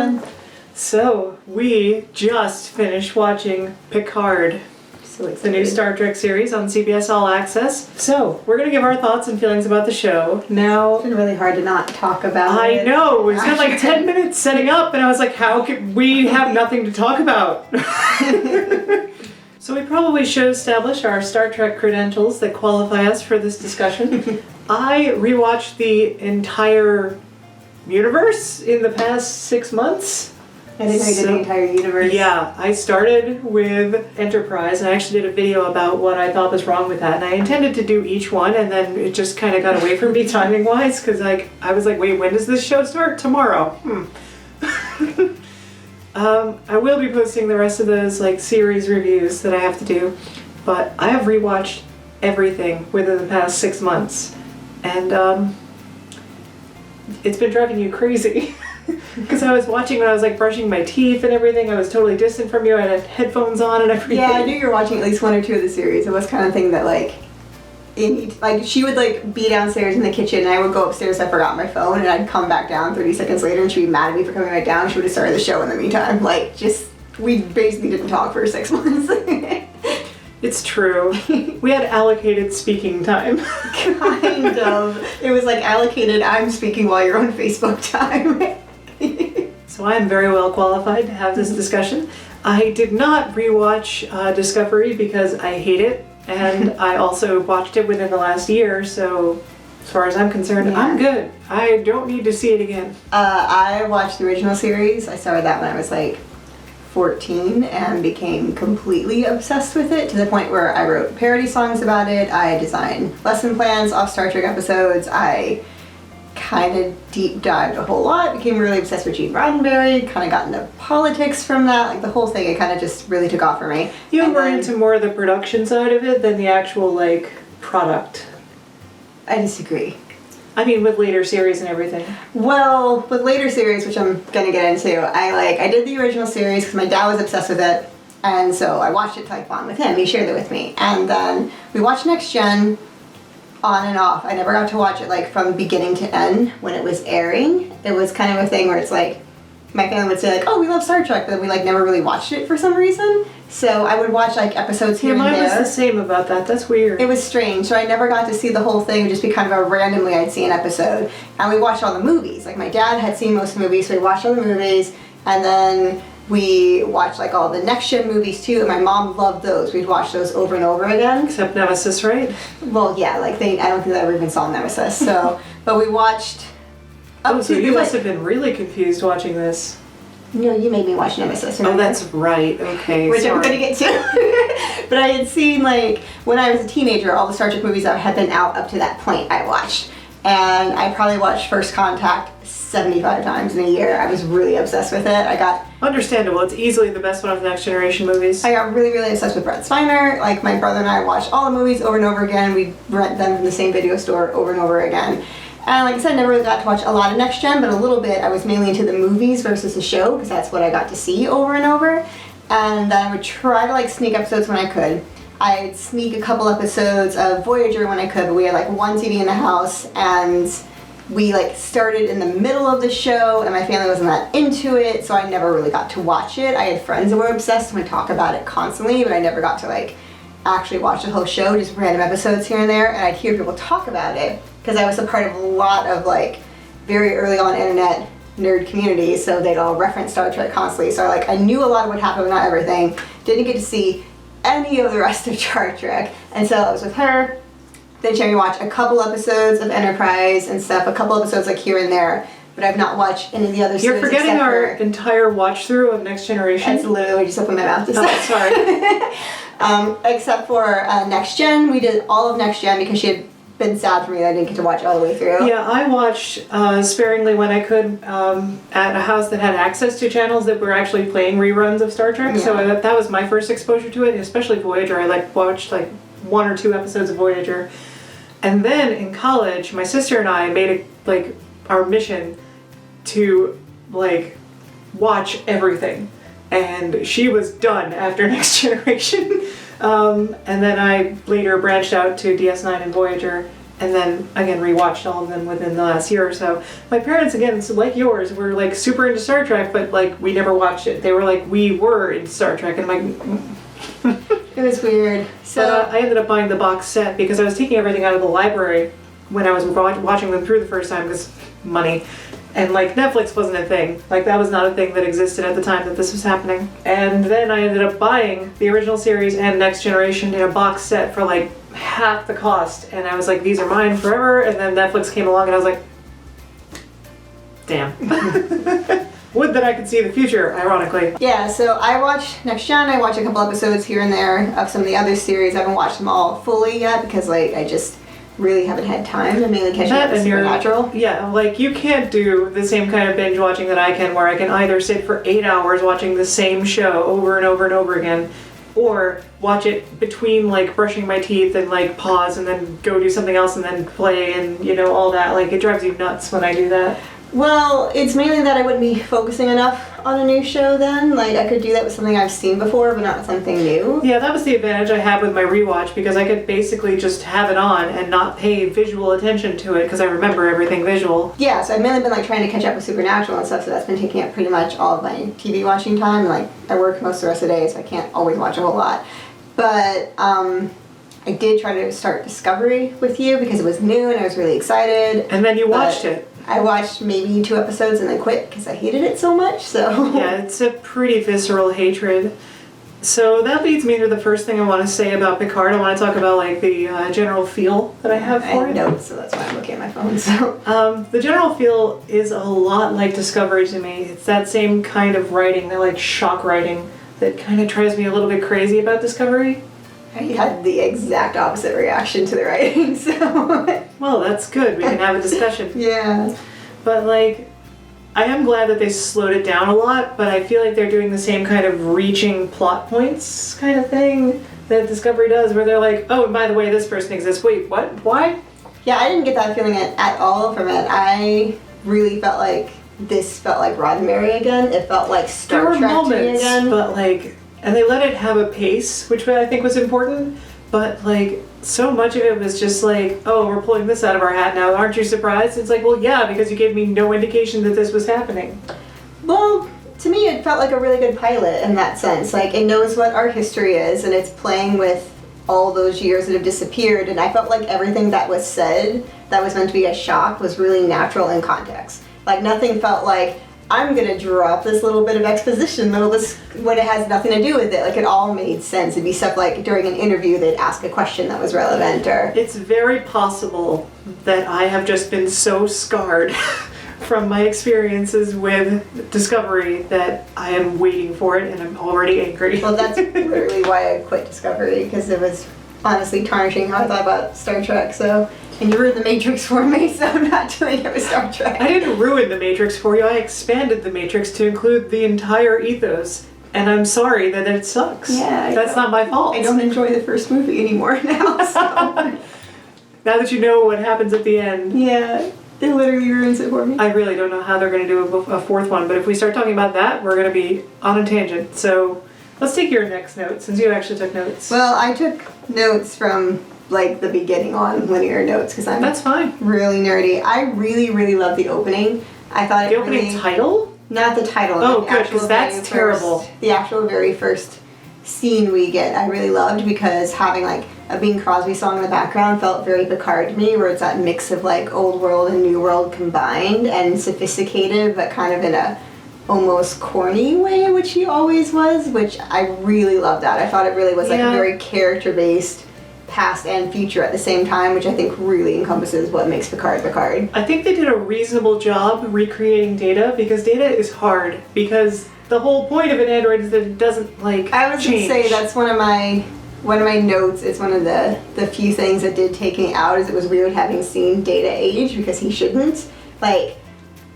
everyone. So, we just finished watching Picard, the new Star Trek series on CBS All Access. So, we're going to give our thoughts and feelings about the show. Now, It's been really hard to not talk about it. I know, we spent like 10 minutes setting up, and I was like, how could we have nothing to talk about? So we probably should establish our Star Trek credentials that qualify us for this discussion. I rewatched the entire universe in the past 6 months. I didn't know you did the entire universe. Yeah, I started with Enterprise, and I actually did a video about what I thought was wrong with that, and I intended to do each one, and then it just kind of got away from me timing-wise, because I was like, wait, when does this show start? Tomorrow. I will be posting the rest of those series reviews that I have to do, but I have rewatched everything within the past 6 months, and it's been driving you crazy. Because I was watching when I was brushing my teeth and everything. I was totally distant from you. I had headphones on and everything. Yeah, I knew you were watching at least one or two of the series. It was kind of thing that she would be downstairs in the kitchen and I would go upstairs. I forgot my phone and I'd come back down 30 seconds later and she'd be mad at me for coming back down. She would have started the show in the meantime. We basically didn't talk for 6 months. It's true. We had allocated speaking time. Kind of. It was allocated, I'm speaking while you're on Facebook time. So I am very well qualified to have this discussion. I did not rewatch Discovery because I hate it, and I also watched it within the last year, so as far as I'm concerned, yeah. I'm good. I don't need to see it again. I watched the original series. I started that when I was 14 and became completely obsessed with it to the point where I wrote parody songs about it. I designed lesson plans off Star Trek episodes. I kind of deep dived a whole lot, became really obsessed with Gene Roddenberry, kind of got into politics from that, the whole thing, it kind of just really took off for me. You were into more of the production side of it than the actual, product. I disagree. I mean, with later series and everything. Well, with later series, which I'm gonna get into, I did the original series because my dad was obsessed with it, and so I watched it till I bond with him. He shared it with me, and then we watched Next Gen on and off. I never got to watch it from beginning to end when it was airing. It was kind of a thing where it's my family would say oh, we love Star Trek, but we never really watched it for some reason. So I would watch episodes here and there. Yeah, mine was the same about that. That's weird. It was strange. So I never got to see the whole thing. It would just be kind of randomly I'd see an episode. And we watched all the movies. My dad had seen most of the movies, so we watched all the movies. And then we watched all the Next Gen movies too, and my mom loved those. We'd watch those over and over again. Except Nemesis, right? Well, yeah, I don't think I ever even saw Nemesis. So, but we watched up so to you must have been really confused watching this. No, you made me watch Nemesis. Remember? Oh, that's right. Okay, which I'm going to get to. But I had seen, when I was a teenager, all the Star Trek movies that had been out up to that point I watched. And I probably watched First Contact 75 times in a year. I was really obsessed with it. Understandable. It's easily the best one of the Next Generation movies. I got really, really obsessed with Brett Spiner. My brother and I watched all the movies over and over again. We'd rent them from the same video store over and over again. And like I said, I never really got to watch a lot of Next Gen, but a little bit. I was mainly into the movies versus the show, because that's what I got to see over and over. And I would try to sneak episodes when I could. I'd sneak a couple episodes of Voyager when I could, but we had one TV in the house, and we started in the middle of the show, and my family wasn't that into it, so I never really got to watch it. I had friends that were obsessed and would talk about it constantly, but I never got to actually watch the whole show, just random episodes here and there, and I'd hear people talk about it, because I was a part of a lot of very early on internet nerd communities, so they'd all reference Star Trek constantly, so I knew a lot of what happened, but not everything. Didn't get to see any of the rest of Star Trek, and so I was with her. Then she made me watch a couple episodes of Enterprise and stuff, a couple episodes here and there, but I've not watched any of the other series. You're forgetting our entire watch through of Next Generation. That's literally what you just opened my mouth to say. Oh, sorry. Except for Next Gen, we did all of Next Gen because she had been sad for me that I didn't get to watch it all the way through. Yeah, I watched sparingly when I could at a house that had access to channels that were actually playing reruns of Star Trek, so that was my first exposure to it, especially Voyager. I watched 1 or 2 episodes of Voyager. And then in college, my sister and I made it our mission to watch everything. And she was done after Next Generation. And then I later branched out to DS9 and Voyager. and then again rewatched all of them within the last year or so. My parents, again, so like yours, were like super into Star Trek, but like we never watched it. They were like, we were into Star Trek, and I'm like, It was weird. So I ended up buying the box set because I was taking everything out of the library when I was watching them through the first time because money. And like Netflix wasn't a thing. Like that was not a thing that existed at the time that this was happening. And then I ended up buying the original series and Next Generation in a box set for like half the cost. And I was like, these are mine forever. And then Netflix came along and I was like, damn. Would that I could see the future, ironically. yeah, so I watched Next Gen. I watched a couple episodes here and there of some of the other series. I haven't watched them all fully yet because like I just really haven't had time to mainly catch up with Supernatural. Yeah, like you can't do the same kind of binge watching that I can, where I can either sit for 8 hours watching the same show over and over and over again, or watch it between like brushing my teeth and like pause and then go do something else and then play and you know all that. Like it drives you nuts when I do that. Well, it's mainly that I wouldn't be focusing enough on a new show then. Like, I could do that with something I've seen before, but not something new. Yeah, that was the advantage I had with my rewatch, because I could basically just have it on and not pay visual attention to it, because I remember everything visual. Yeah, so I've mainly been, like, trying to catch up with Supernatural and stuff, so that's been taking up pretty much all of my TV watching time. And, like, I work most of the rest of the day, so I can't always watch a whole lot. But, I did try to start Discovery with you because it was new and I was really excited. And then you watched it. I watched maybe 2 episodes and then quit because I hated it so much, so... Yeah, it's a pretty visceral hatred. So that leads me to the first thing I want to say about Picard. I want to talk about like the general feel that I have for it. I have notes, so that's why I'm looking at my phone, so... The general feel is a lot like Discovery to me. It's that same kind of writing, that like shock writing, that kind of drives me a little bit crazy about Discovery. I had the exact opposite reaction to the writing, so... Well, that's good. We can have a discussion. Yeah. But, like, I am glad that they slowed it down a lot, but I feel like they're doing the same kind of reaching plot points kind of thing that Discovery does, where they're like, oh, and by the way, this person exists. Wait, what? Why? Yeah, I didn't get that feeling at all from it. I really felt like this felt like Roddenberry again. It felt like Star Trek there were moments, to me again. But, like... And they let it have a pace, which I think was important, but like so much of it was just like, oh, we're pulling this out of our hat now, aren't you surprised? It's like, well, yeah, because you gave me no indication that this was happening. Well, to me it felt like a really good pilot in that sense. Like, it knows what our history is and it's playing with all those years that have disappeared, and I felt like everything that was said that was meant to be a shock was really natural in context. Like, nothing felt like, I'm gonna drop this little bit of exposition when it has nothing to do with it. Like, it all made sense. It'd be stuff like during an interview they'd ask a question that was relevant, or... It's very possible that I have just been so scarred from my experiences with Discovery that I am waiting for it and I'm already angry. Well, that's literally why I quit Discovery, because it was honestly tarnishing how I thought about Star Trek, so... And you ruined the Matrix for me, so I'm not doing it with Star Trek. I didn't ruin the Matrix for you. I expanded the Matrix to include the entire ethos. And I'm sorry that it sucks. Yeah, that's not my fault. I don't enjoy the first movie anymore now, so... Now that you know what happens at the end. Yeah, it literally ruins it for me. I really don't know how they're going to do a fourth one, but if we start talking about that, we're going to be on a tangent. So let's take your next note, since you actually took notes. Well, I took notes from... like the beginning on linear notes, because I'm that's fine. Really nerdy. I really, really love the opening. I thought the opening title? Not the title. Oh, good, because that's terrible. The actual very first scene we get, I really loved, because having like a Bing Crosby song in the background felt very Picard to me, where it's that mix of like old world and new world combined, and sophisticated, but kind of in a almost corny way, which he always was, which I really loved that. I thought it really was like a very character-based past and future at the same time, which I think really encompasses what makes Picard Picard. I think they did a reasonable job recreating Data, because Data is hard, because the whole point of an android is that it doesn't like I was change. gonna say that's one of my notes. It's one of the few things that did take me out, is it was weird having seen Data age, because he shouldn't. Like,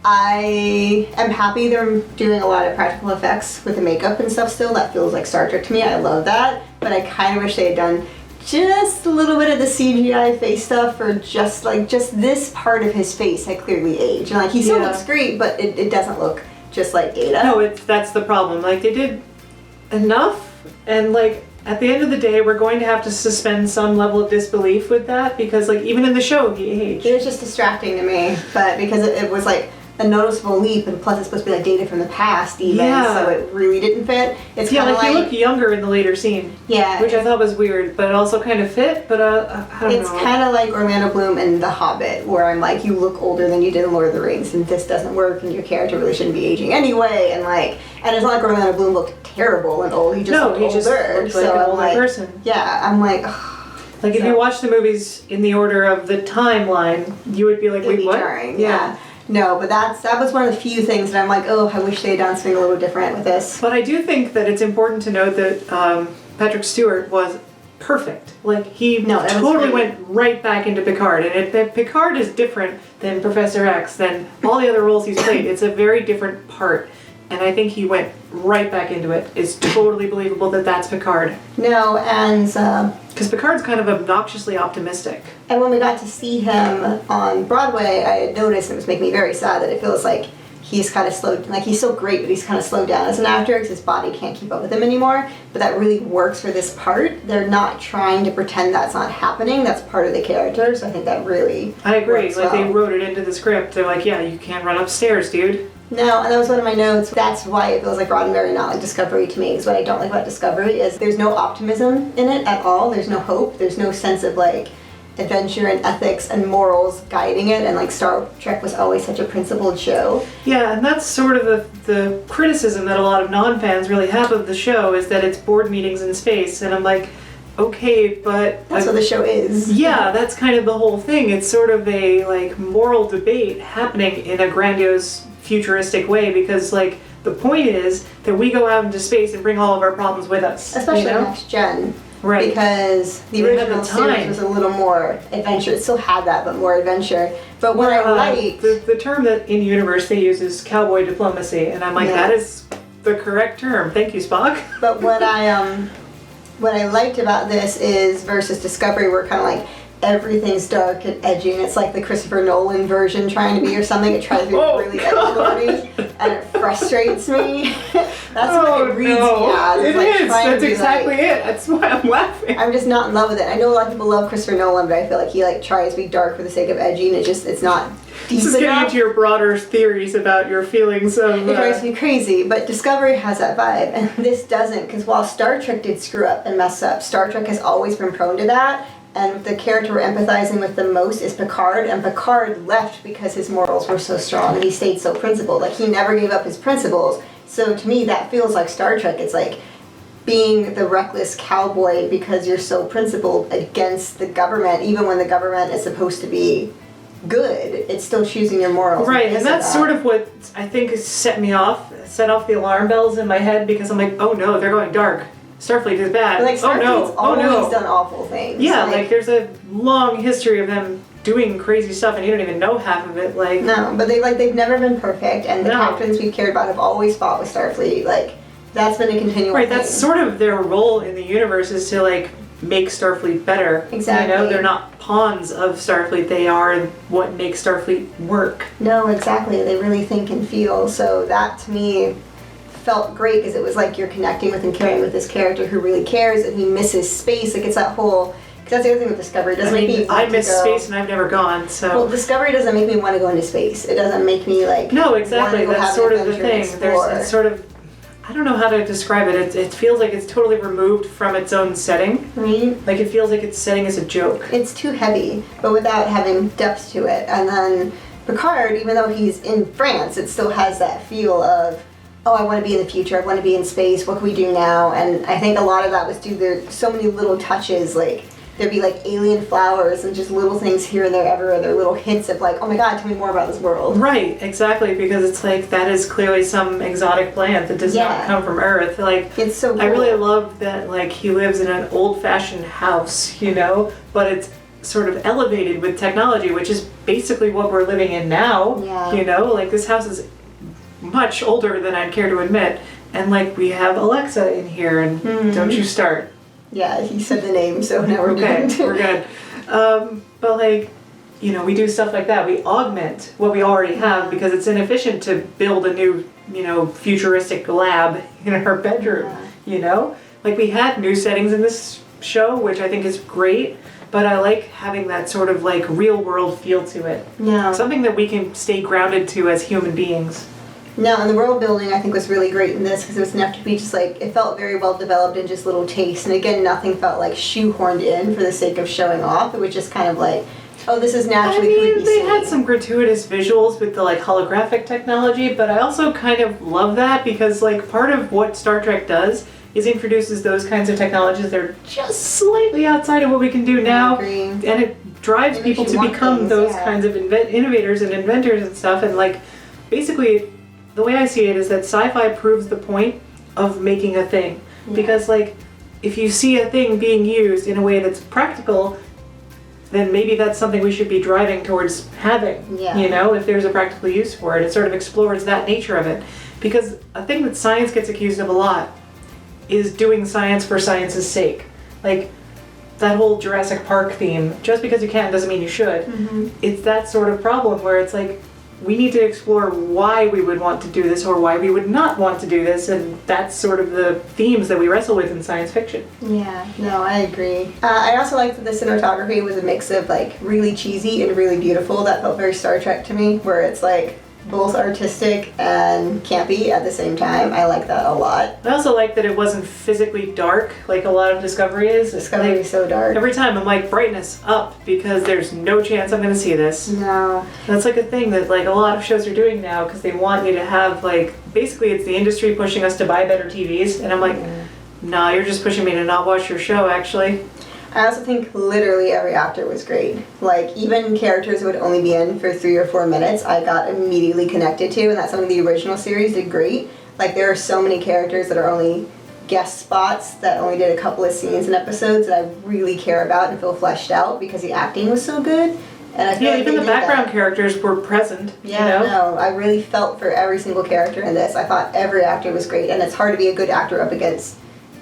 I am happy they're doing a lot of practical effects with the makeup and stuff still. That feels like Star Trek to me. I love that, but I kind of wish they had done just a little bit of the CGI face stuff, or just this part of his face had clearly aged. And like, he still looks great, but it doesn't look just like Data. No, that's the problem. Like, they did enough, and like, at the end of the day, we're going to have to suspend some level of disbelief with that because, like, even in the show, he aged. It was just distracting to me, but because it was like a noticeable leap, and plus it's supposed to be like data from the past, even, so it really didn't fit. It's yeah, kind of like he looked younger in the later scene. Yeah, which I thought was weird, but it also kind of fit. But I don't know. It's kind of like Orlando Bloom in The Hobbit, where I'm like, you look older than you did in Lord of the Rings, and this doesn't work, and your character really shouldn't be aging anyway. And it's not like Orlando Bloom looked terrible and old. He just looked older. Just looked like an older person. Yeah, I'm like. Like if you watch the movies in the order of the timeline, you would be like, wait, what? Jarring, yeah. No, but that was one of the few things that I'm like, oh, I wish they had done something a little different with this. But I do think that it's important to note that Patrick Stewart was perfect. Like he totally went right back into Picard, and if Picard is different than Professor X, then all the other roles he's played, it's a very different part. And I think he went right back into it. It's totally believable that that's Picard. No, and because Picard's kind of obnoxiously optimistic. And when we got to see him on Broadway, I had noticed, and it was making me very sad, that it feels like he's kind of slowed, like he's so great, but he's kind of slowed down as an actor because his body can't keep up with him anymore. But that really works for this part. They're not trying to pretend that's not happening. That's part of the character, so I think that really I agree. works like well. They wrote it into the script. They're like, yeah, you can't run upstairs, dude. No, and that was one of my notes. That's why it feels like Roddenberry, not like Discovery to me. Because what I don't like about Discovery is there's no optimism in it at all. There's no hope. There's no sense of like adventure and ethics and morals guiding it. And like Star Trek was always such a principled show. Yeah, and that's sort of the criticism that a lot of non-fans really have of the show is that it's board meetings in space. And I'm like, okay, but that's what the show is. Yeah, that's kind of the whole thing. It's sort of a like moral debate happening in a grandiose futuristic way because like the point is that we go out into space and bring all of our problems with us, especially Next Gen, right? Because the original series was a little more adventure. It still had that, but more adventure. But what I liked the term that in universe they use is cowboy diplomacy, and I'm like, that is the correct term. Thank you, Spock. But what I liked about this is versus Discovery, where kind of like everything's dark and edgy, and it's like the Christopher Nolan version trying to be or something. It tries to be really edgy, and it frustrates me. That's what it reads me as. It like is. That's exactly it. That's why I'm laughing. I'm just not in love with it. I know a lot of people love Christopher Nolan, but I feel like he like tries to be dark for the sake of edgy, and it's not deep This is getting into your broader theories about your feelings of... It drives me crazy, but Discovery has that vibe, and this doesn't, because while Star Trek did screw up and mess up, Star Trek has always been prone to that. And the character we're empathizing with the most is Picard, and Picard left because his morals were so strong and he stayed so principled. Like, he never gave up his principles. So to me, that feels like Star Trek. It's like being the reckless cowboy because you're so principled against the government, even when the government is supposed to be good, it's still choosing your morals. Right, and that's sort of what I think has set off the alarm bells in my head because I'm like, oh no, they're going dark. Starfleet is bad. But like Starfleet's always done awful things. Yeah, like there's a long history of them doing crazy stuff and you don't even know half of it. Like no, but they've never been perfect, and the captains we've cared about have always fought with Starfleet. Like that's been a continual right, thing. that's sort of their role in the universe is to like make Starfleet better. Exactly. You know, they're not pawns of Starfleet, they are what makes Starfleet work. No, exactly. They really think and feel. So that to me felt great because it was like you're connecting with and caring with this character who really cares, and he misses space. Like it's that whole, because that's the other thing with Discovery. It doesn't make me I miss space and I've never gone, so. Well, Discovery doesn't make me want to go into space. It doesn't make me like. No, exactly. That's sort of the thing. It's sort of, I don't know how to describe it. It feels like it's totally removed from its own setting. Right. Like it feels like it's setting as a joke. It's too heavy, but without having depth to it. And then Picard, even though he's in France, it still has that feel of, oh, I want to be in the future, I want to be in space, what can we do now? And I think a lot of that was due to so many little touches, like there'd be like alien flowers and just little things here and there everywhere, they're little hints of like, oh my god, tell me more about this world. Right, exactly, because it's like that is clearly some exotic plant that does not come from Earth. Like it's so cool. I really love that like he lives in an old-fashioned house, you know, but it's sort of elevated with technology, which is basically what we're living in now. Yeah. You know, like this house is much older than I'd care to admit, and like we have Alexa in here, and don't you start. Yeah, he said the name, so now we're okay, good. we're good. But like, you know, we do stuff like that. We augment what we already have because it's inefficient to build a new, you know, futuristic lab in our bedroom. You know, Like, we had new settings in this show, which I think is great, but I like having that sort of, like, real-world feel to it. Yeah. Something that we can stay grounded to as human beings. No, and the world building I think was really great in this because it was enough to be just like, it felt very well developed in just little tastes. And again, nothing felt like shoehorned in for the sake of showing off. It was just kind of like, oh, this is naturally creepy. They had some gratuitous visuals with the like holographic technology, but I also kind of love that because like part of what Star Trek does is introduces those kinds of technologies that are just slightly outside of what we can do now. And it drives people to become those kinds of innovators and inventors and stuff. And like, basically, the way I see it is that sci-fi proves the point of making a thing. Yeah. Because like, if you see a thing being used in a way that's practical, then maybe that's something we should be driving towards having. Yeah. You know, if there's a practical use for it. It sort of explores that nature of it. Because a thing that science gets accused of a lot is doing science for science's sake. Like, that whole Jurassic Park theme, just because you can doesn't mean you should. Mm-hmm. It's that sort of problem where it's like, we need to explore why we would want to do this or why we would not want to do this, and that's sort of the themes that we wrestle with in science fiction. Yeah, no, I agree. I also liked that the cinematography was a mix of like really cheesy and really beautiful. That felt very Star Trek to me, where it's like both artistic and campy at the same time. I like that a lot. I also like that it wasn't physically dark like a lot of Discovery is. Discovery like, is so dark. Every time I'm like, brightness up, because there's no chance I'm going to see this. No. That's like a thing that like a lot of shows are doing now because they want you to have like, basically it's the industry pushing us to buy better TVs, and I'm like, nah, you're just pushing me to not watch your show actually. I also think literally every actor was great. Like, even characters who would only be in for 3 or 4 minutes, I got immediately connected to, and that's something the original series did great. Like, there are so many characters that are only guest spots that only did a couple of scenes and episodes that I really care about and feel fleshed out because the acting was so good. And I feel like even the background characters were present. Yeah, you know? no, I really felt for every single character in this. I thought every actor was great, and it's hard to be a good actor up against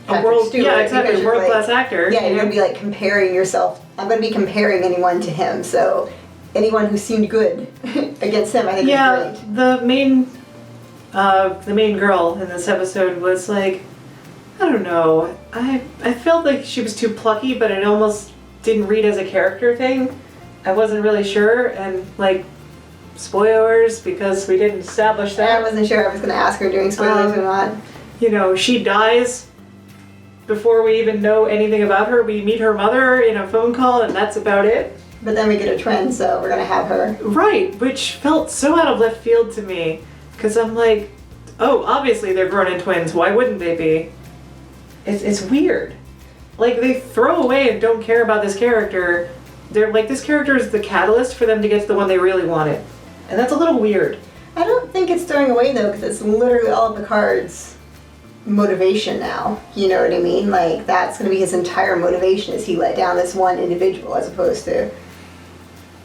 world-class actor. Yeah, you're going to be like comparing yourself. I'm going to be comparing anyone to him, so anyone who seemed good against him, I think was great. The main girl in this episode was like, I don't know, I felt like she was too plucky, but it almost didn't read as a character thing. I wasn't really sure, and like, spoilers, because we didn't establish that. I wasn't sure I was going to ask her doing spoilers or not. You know, she dies before we even know anything about her. We meet her mother in a phone call, and that's about it. But then we get a twin, so we're gonna have her. Right, which felt so out of left field to me, because I'm like, oh, obviously they're grown-in twins. Why wouldn't they be? It's weird. Like, they throw away and don't care about this character. They're like, this character is the catalyst for them to get to the one they really wanted. And that's a little weird. I don't think it's throwing away, though, because it's literally all of Picard's motivation now. You know what I mean? Like, that's going to be his entire motivation, is he let down this one individual as opposed to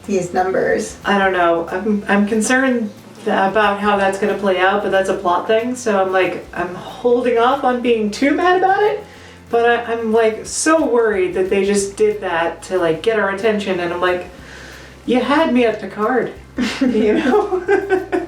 these numbers. I don't know. I'm concerned about how that's going to play out, but that's a plot thing, so I'm like, I'm holding off on being too mad about it, but I'm like so worried that they just did that to like get our attention, and I'm like, you had me at Picard, you know?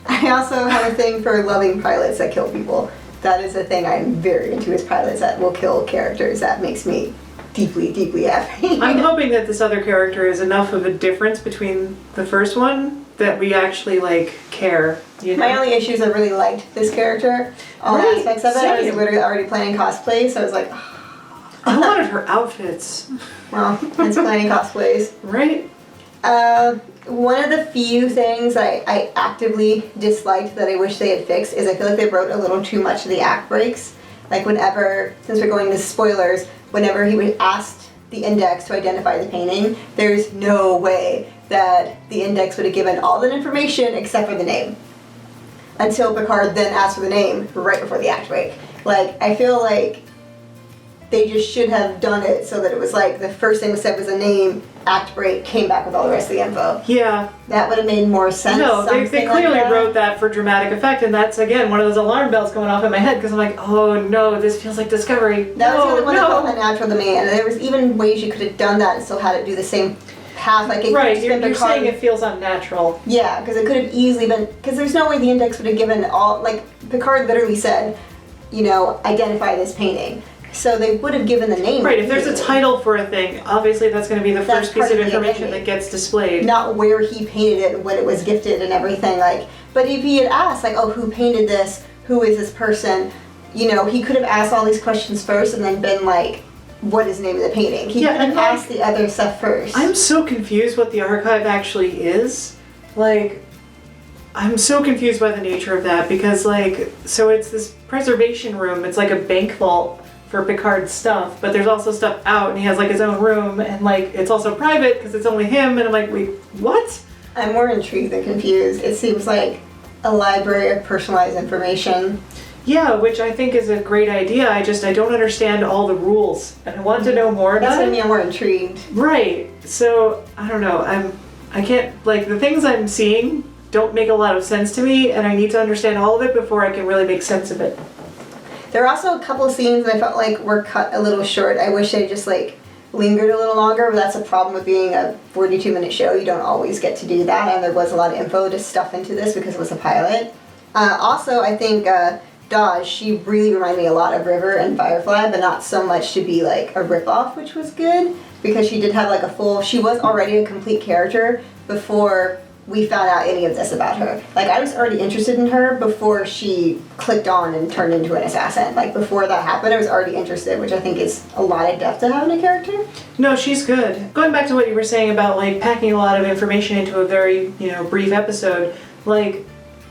I also have a thing for loving pilots that kill people. That is a thing I'm very into, is pilots that will kill characters. That makes me deeply, deeply happy. I'm hoping that this other character is enough of a difference between the first one that we actually like care. You know? My only issue is I really liked this character. All aspects of it. I was literally already planning cosplay, so I was like, I wanted her outfits. Well, it's planning cosplays. Right? One of the few things I actively disliked that I wish they had fixed is I feel like they wrote a little too much of the act breaks. Like whenever, since we're going to spoilers, whenever he was asked the index to identify the painting, there's no way that the index would have given all that information except for the name. Until Picard then asked for the name right before the act break. Like, I feel like they just should have done it so that it was like the first thing was said was a name, act break, came back with all the rest of the info. Yeah. That would have made more sense. No, they clearly wrote that for dramatic effect, and that's, again, one of those alarm bells going off in my head, because I'm like, oh no, this feels like Discovery. That was the only one that felt unnatural to me, and there was even ways you could have done that and still had it do the same path. Like it right, you're saying it feels unnatural. Yeah, because it could have easily been, because there's no way the index would have given all, like, Picard literally said, you know, identify this painting. So they would have given the name. Right, if there's a title for a thing, obviously that's going to be the That's first piece part of of the information identity. that gets displayed. Not where he painted it, when it was gifted and everything. Like, but if he had asked, like, oh, who painted this? Who is this person? You know, he could have asked all these questions first and then been like, what is the name of the painting? He could have asked the other stuff first. I'm so confused what the archive actually is. Like, I'm so confused by the nature of that because, like, so it's this preservation room. It's like a bank vault for Picard's stuff, but there's also stuff out, and he has like his own room, and like it's also private because it's only him. And I'm like, wait, what? I'm more intrigued than confused. It seems like a library of personalized information. Yeah, which I think is a great idea. I don't understand all the rules, and I want to know more about That's it. what I'm more intrigued. Right. So I don't know. I can't, like, the things I'm seeing don't make a lot of sense to me, and I need to understand all of it before I can really make sense of it. There are also a couple of scenes that I felt like were cut a little short. I wish they just like lingered a little longer, but that's a problem with being a 42-minute show. You don't always get to do that, and there was a lot of info to stuff into this because it was a pilot. Also, I think Dodge, she really reminded me a lot of River and Firefly, but not so much to be like a ripoff, which was good, because she did have like she was already a complete character before we found out any of this about her. Like, I was already interested in her before she clicked on and turned into an assassin. Like, before that happened, I was already interested, which I think is a lot of depth to have in a character. No, she's good. Going back to what you were saying about, like, packing a lot of information into a very, brief episode, like,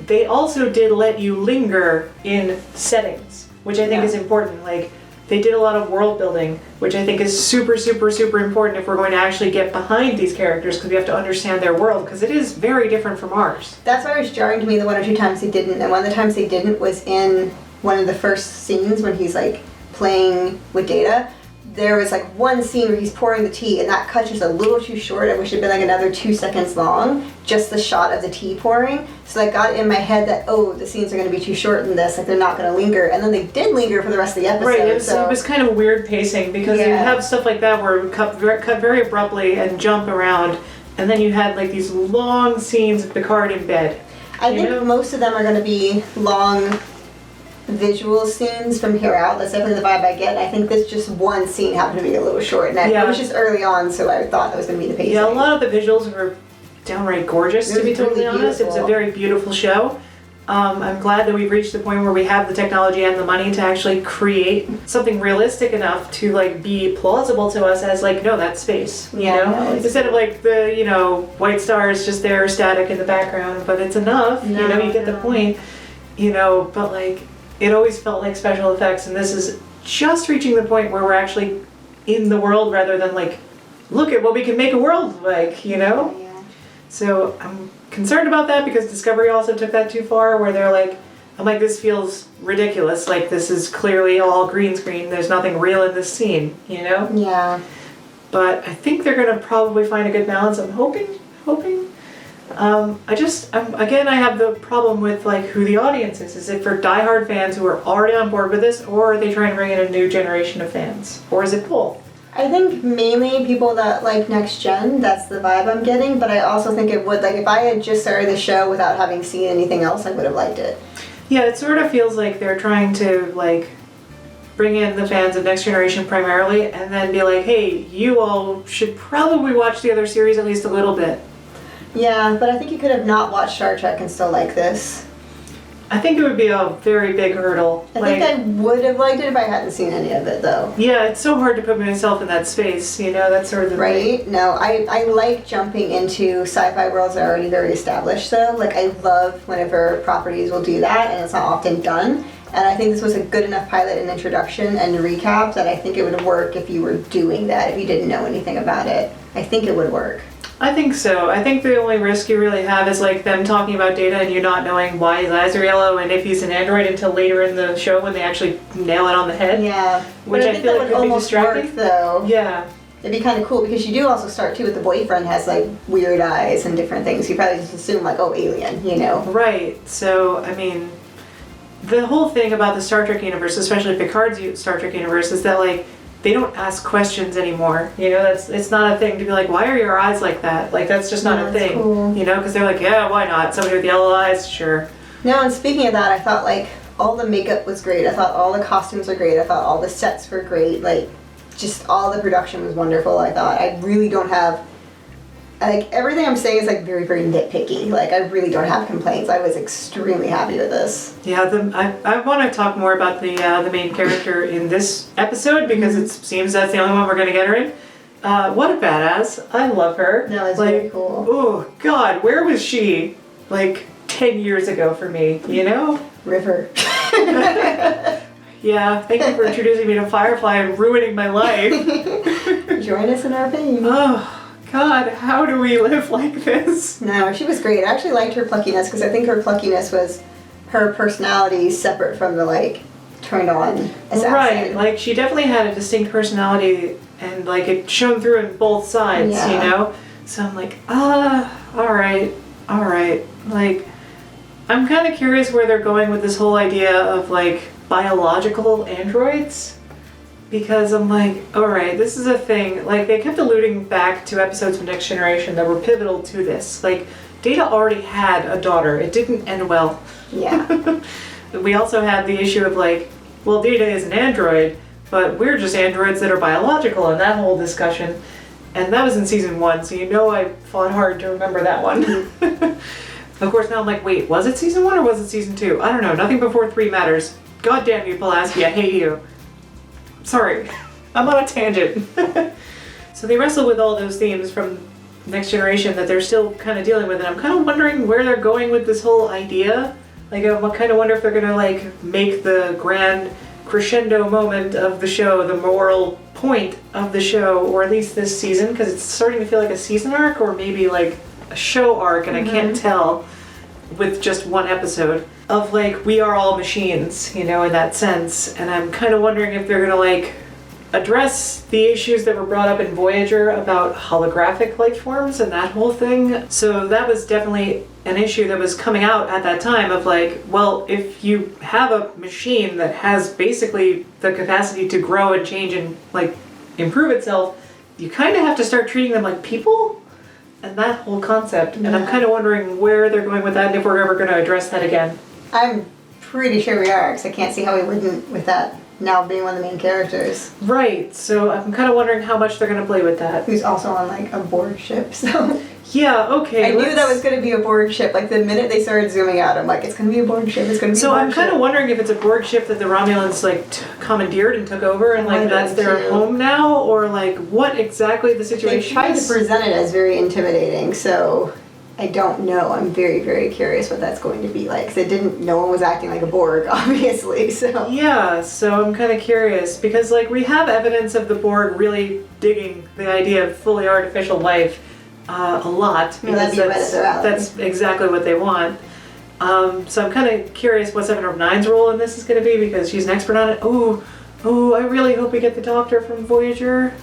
they also did let you linger in settings, which I think is important. Like, they did a lot of world building, which I think is super, super, super important if we're going to actually get behind these characters, because we have to understand their world, because it is very different from ours. That's why it was jarring to me the one or two times they didn't, and one of the times they didn't was in one of the first scenes when he's like playing with Data. There was like one scene where he's pouring the tea, and that cut just a little too short. I wish it had been like another 2 seconds long, just the shot of the tea pouring. So I got in my head that, oh, the scenes are going to be too short in this, like they're not going to linger. And then they did linger for the rest of the episode. Right, it was kind of weird pacing, because you have stuff like that where it would cut very abruptly and jump around, and then you had like these long scenes of Picard in bed. I think most of them are going to be long visual scenes from here out. That's definitely the vibe I get. I think this just one scene happened to be a little short, and it was just early on, so I thought that was going to be the pacing. Yeah, a lot of the visuals were downright gorgeous, to be totally honest. It was a very beautiful show. I'm glad that we've reached the point where we have the technology and the money to actually create something realistic enough to like be plausible to us as like, no, that's space, you know? Instead of like the, white stars just there static in the background, but it's enough, you get the point, but like, it always felt like special effects, and this is just reaching the point where we're actually in the world rather than like, look at what we can make a world like, Yeah. So I'm concerned about that because Discovery also took that too far, where they're like, I'm like, this feels ridiculous. Like, this is clearly all green screen. There's nothing real in this scene, Yeah. But I think they're going to probably find a good balance. I'm hoping. I have the problem with like who the audience is. Is it for diehard fans who are already on board with this, or are they trying to bring in a new generation of fans? Or is it both? I think mainly people that like Next Gen, that's the vibe I'm getting, but I also think it would, like, if I had just started the show without having seen anything else, I would have liked it. Yeah, it sort of feels like they're trying to, like, bring in the fans of Next Generation primarily, and then be like, hey, you all should probably watch the other series at least a little bit. Yeah, but I think you could have not watched Star Trek and still like this. I think it would be a very big hurdle. I think I would have liked it if I hadn't seen any of it, though. Yeah, it's so hard to put myself in that space, that's sort of the right? thing. No, I like jumping into sci-fi worlds that are already very established, though. Like, I love whenever properties will do that, and it's not often done. And I think this was a good enough pilot and introduction and recap that I think it would work if you were doing that, if you didn't know anything about it. I think it would work. I think so. I think the only risk you really have is like them talking about Data and you not knowing why his eyes are yellow and if he's an android until later in the show when they actually nail it on the head. Yeah. Which I feel like could be distracting. Work, though. Yeah. It'd be kind of cool because you do also start too with the boyfriend has like weird eyes and different things. You probably just assume like, oh, alien, Right. So, I mean, the whole thing about the Star Trek universe, especially Picard's Star Trek universe, is that like they don't ask questions anymore. It's not a thing to be like, why are your eyes like that? Like, that's just not a thing. Cool. Because they're like, yeah, why not? Somebody with yellow eyes, sure. No, and speaking of that, I thought like all the makeup was great. I thought all the costumes were great. I thought all the sets were great. Like, just all the production was wonderful. I thought I really don't have, like, everything I'm saying is like very, very nitpicky. Like, I really don't have complaints. I was extremely happy with this. Yeah, I want to talk more about the main character in this episode because it seems that's the only one we're going to get her in. What a badass. I love her. No, it's like, very cool. Oh, God, where was she, like, 10 years ago for me, you know? River. Yeah, thank you for introducing me to Firefly and ruining my life. Join us in our pain. Oh, God, how do we live like this? No, she was great. I actually liked her pluckiness because I think her pluckiness was her personality separate from the, like, turned on assassin. Right, like, she definitely had a distinct personality and, like, it shone through in both sides, you know? So I'm like, alright. Like, I'm kind of curious where they're going with this whole idea of, like, biological androids. Because I'm like, alright, this is a thing. Like, they kept alluding back to episodes of Next Generation that were pivotal to this. Like, Data already had a daughter. It didn't end well. Yeah. We also had the issue of, like, well, Data is an android, but we're just androids that are biological, and that whole discussion. And that was in season 1, so you know I fought hard to remember that one. Of course, now I'm like, wait, was it season 1 or was it season 2? I don't know. Nothing before 3 matters. God damn you, Pulaski. I hate you. Sorry. I'm on a tangent. So they wrestle with all those themes from Next Generation that they're still kind of dealing with, and I'm kind of wondering where they're going with this whole idea. Like, I kind of wonder if they're going to, like, make the grand crescendo moment of the show the moral point of the show, or at least this season, because it's starting to feel like a season arc, or maybe, like, a show arc, and I can't tell with just one episode of, like, we are all machines, you know, in that sense. And I'm kind of wondering if they're gonna, like, address the issues that were brought up in Voyager about holographic life forms and that whole thing. So that was definitely an issue that was coming out at that time of, like, well, if you have a machine that has basically the capacity to grow and change and, like, improve itself, you kind of have to start treating them like people. And that whole concept. And I'm kind of wondering where they're going with that and if we're ever going to address that again. I'm pretty sure we are, because I can't see how we wouldn't with that now being one of the main characters. Right, so I'm kind of wondering how much they're going to play with that. Who's also on, like, a Borg ship, so... Yeah, okay. I knew that was going to be a Borg ship. Like, the minute they started zooming out, I'm like, it's going to be a Borg ship, it's going to be a Borg ship. So I'm kind of wondering if it's a Borg ship that the Romulans, like, commandeered and took over, and, like, that's their home now, or, like, what exactly the situation is. They tried to present it as very intimidating, so I don't know. I'm very, very curious what that's going to be like, because no one was acting like a Borg, obviously, so... Yeah, so I'm kind of curious, because, like, we have evidence of the Borg really digging the idea of fully artificial life a lot, because that's exactly what they want. So I'm kind of curious what 7/9's role in this is going to be, because she's an expert on it. Ooh, I really hope we get the Doctor from Voyager.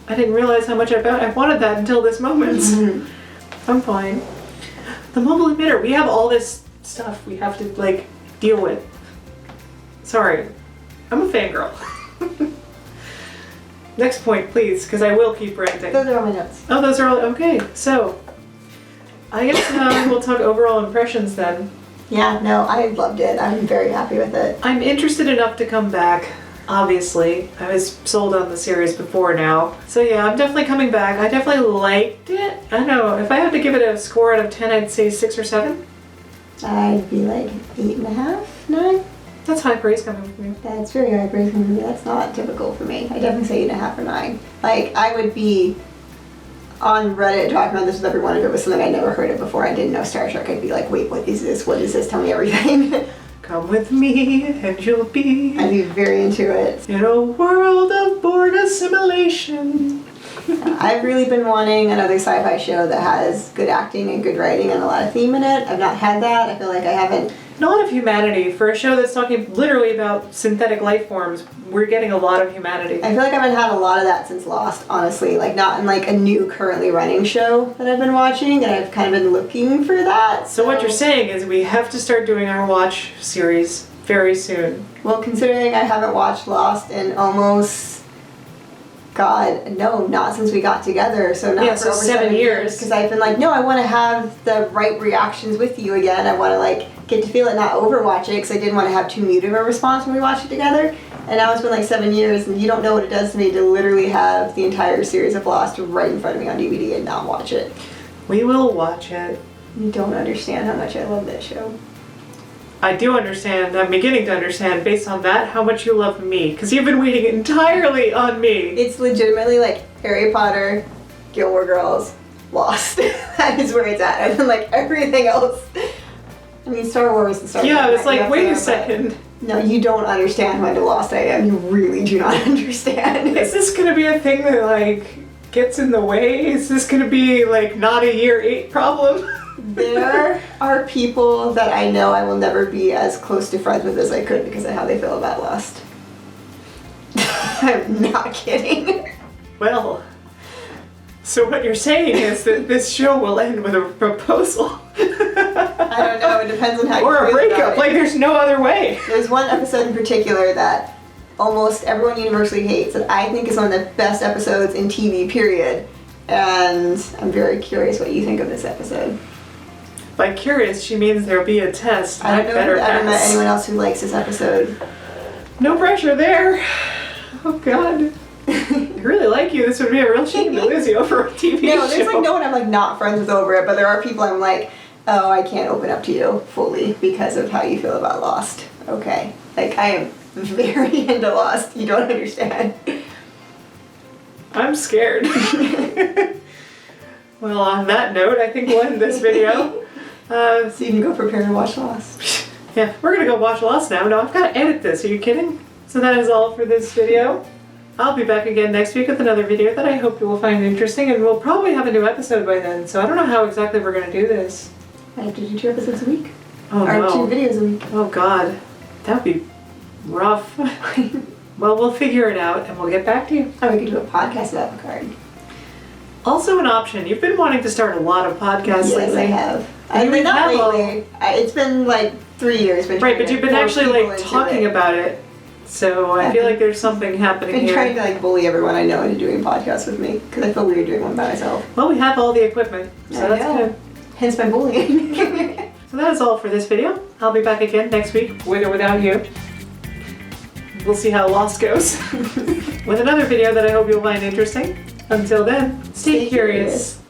I didn't realize how much I wanted that until this moment. I'm fine. The mobile emitter, we have all this stuff we have to, like, deal with. Sorry, I'm a fangirl. Next point, please, because I will keep ranting. Those are all my notes. Oh, those are all, okay. So, I guess we'll talk overall impressions then. Yeah, no, I loved it. I'm very happy with it. I'm interested enough to come back, obviously. I was sold on the series before now. So yeah, I'm definitely coming back. I definitely liked it. I don't know, if I had to give it a score out of 10, I'd say 6 or 7. I'd be like 8.5, 9. That's high praise coming from you. That's very high praise coming from me. That's not typical for me. I definitely say 8.5 or 9. Like, I would be on Reddit talking about this with everyone if it was something I'd never heard of before. I didn't know Star Trek. I'd be like, wait, what is this? What is this? Tell me everything. Come with me and you'll be... I'd be very into it. In a world of Borg assimilation. I've really been wanting another sci-fi show that has good acting and good writing and a lot of theme in it. I've not had that. I feel like I haven't... Not of humanity. For a show that's talking literally about synthetic life forms, we're getting a lot of humanity. I feel like I haven't had a lot of that since Lost, honestly. Like, not in, like, a new, currently running show that I've been watching, and I've kind of been looking for that. So what you're saying is we have to start doing our watch series very soon. Well, considering I haven't watched Lost in almost... God, no, not since we got together, so not for over 7 years. Because I've been like, no, I want to have the right reactions with you again. I want to, like, get to feel it, not overwatch it, because I didn't want to have too muted of a response when we watched it together. And now it's been like 7 years, and you don't know what it does to me to literally have the entire series of Lost right in front of me on DVD and not watch it. We will watch it. You don't understand how much I love that show. I do understand, I'm beginning to understand, based on that, how much you love me. Because you've been waiting entirely on me. It's legitimately like Harry Potter, Gilmore Girls, Lost. That is where it's at. And then like everything else. I mean, Star Wars and Star Trek. Yeah, I was like, wait a second. No, you don't understand how into Lost I am. You really do not understand. Is this going to be a thing that like gets in the way? Is this going to be like not a year 8 problem? There are people that I know I will never be as close to friends with as I could because of how they feel about Lost. I'm not kidding. Well, so what you're saying is that this show will end with a proposal. I don't know, it depends on how you or a feel breakup, about it. like there's no other way. There's one episode in particular that almost everyone universally hates that I think is one of the best episodes in TV, period. And I'm very curious what you think of this episode. By curious, she means there'll be a test. I don't know if better I've ever met pass. anyone else who likes this episode. No pressure there. Oh God. I really like you. This would be a real shame to lose you over a TV show. No, there's like no one I'm like not friends with over it, but there are people I'm like, oh, I can't open up to you fully because of how you feel about Lost. Okay. Like, I am very into Lost. You don't understand. I'm scared. Well, on that note, I think we'll end this video. So you can go prepare to watch Lost. Yeah, we're gonna go watch Lost now. No, I've got to edit this. Are you kidding? So that is all for this video. I'll be back again next week with another video that I hope you will find interesting, and we'll probably have a new episode by then. So I don't know how exactly we're gonna do this. I have to do 2 episodes a week. Oh or no. 2 videos a week. Oh God, that'd be rough. Well, we'll figure it out and we'll get back to you. Oh, we could do a podcast about Picard. Also an option. You've been wanting to start a lot of podcasts Yes, lately. I have. I I mean, mean, not we have lately. It's been like 3 years. Been Right, trying but to you've been force actually people like into talking it. about it. So I feel like there's something happening I've been here. trying to like bully everyone I know into doing podcasts with me because I feel weird doing one by myself. Well, we have all the equipment, so I that's know. good. Hence my bullying. So that is all for this video. I'll be back again next week, with or without you. We'll see how Lost goes. With another video that I hope you'll find interesting. Until then, stay curious.